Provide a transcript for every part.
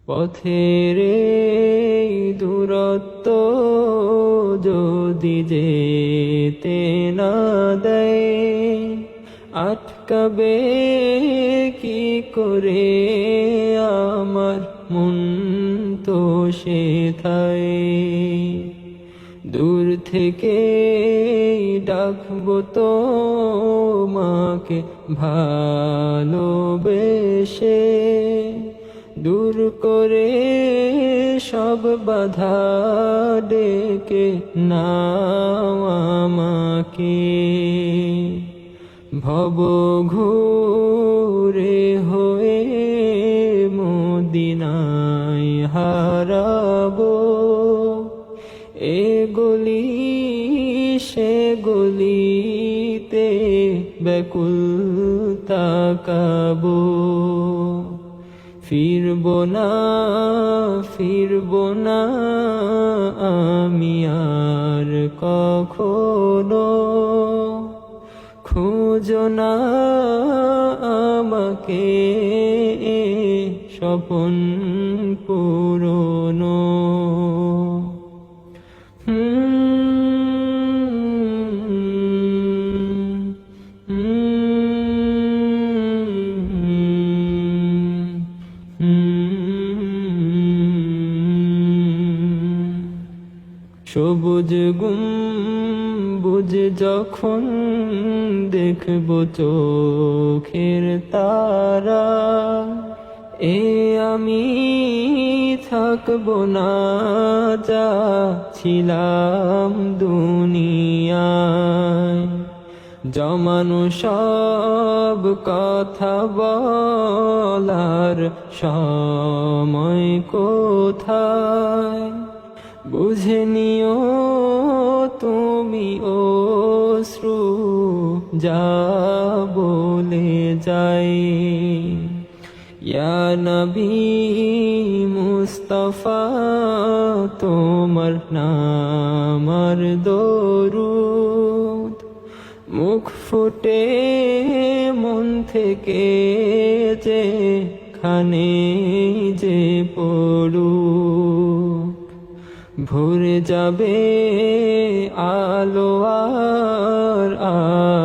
পথের এই দূরত্ব যদি যেতে না দেয়, আটকাবে কি করে আমার মন তো সেথায়। দূর থেকে ডাকবো তোমাকে ভালোবেসে, দূর করে সব বাধা ডেকে নাও আমাকে। ভব ঘুরে হয়ে মদিনায় হারাবো, এ গলি সে গলিতে ব্যাকুল তাকাবো। ফিরবো না আমি আর কখনো, খোঁজো না আমাকে স্বপন পুরনো। সবুজ গম্বুজ যখন দেখব চোখের তারা, এ আমি থাকব না যা ছিলাম দুনিয়ায়। জমানো সব কথা বলার সময় কোথায়, বুঝে নিও তুমি অশ্রু যা বলে যাই। ইয়া নবী মুস্তাফা তোমার নামার দরুদ, মুখ ফুটে মন থেকে যে খানে যে পড়ুক, ভরে যাবে আলো আর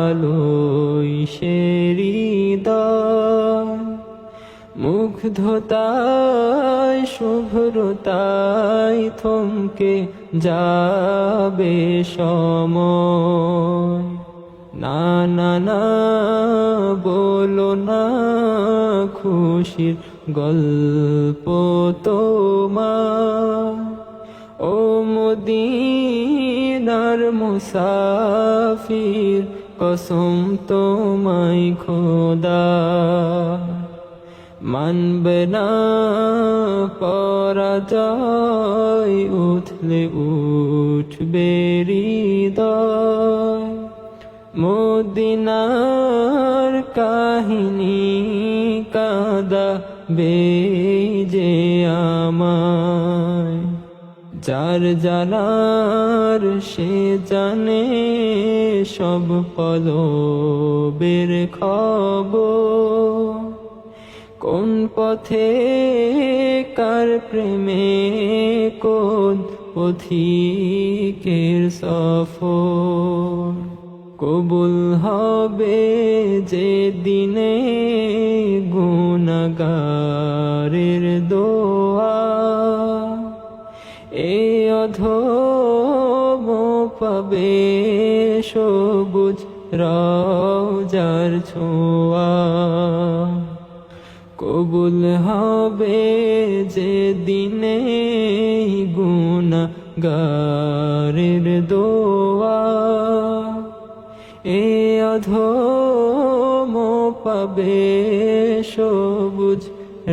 আলোয় সে হৃদয়। মুগ্ধতায় শুভ্রতায় থমকে যাবে সময়। না না না বলো না খুশির গল্প তোমার, ও মদিনার মুসাফির কসম তোমায় খোদা। মানবে না পরাজয় উঠলে উঠবে হৃদয়, মদিনার কাহিনী কাঁদাবে যে আমায়। যার জানার সে জানে সব কলবের খবর, কোন পথে কার প্রেমে কোন পথিকের সফর। কবুল হবে যে দিনে গুনাহগারের দোয়া, এ অধম পাবে সবুজ রওজার ছোঁয়া। কবুল হবে যে দিনে গুনাহগারের দোয়া, এ অধম পাবে সবুজ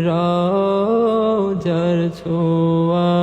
রওজার ছোঁয়া।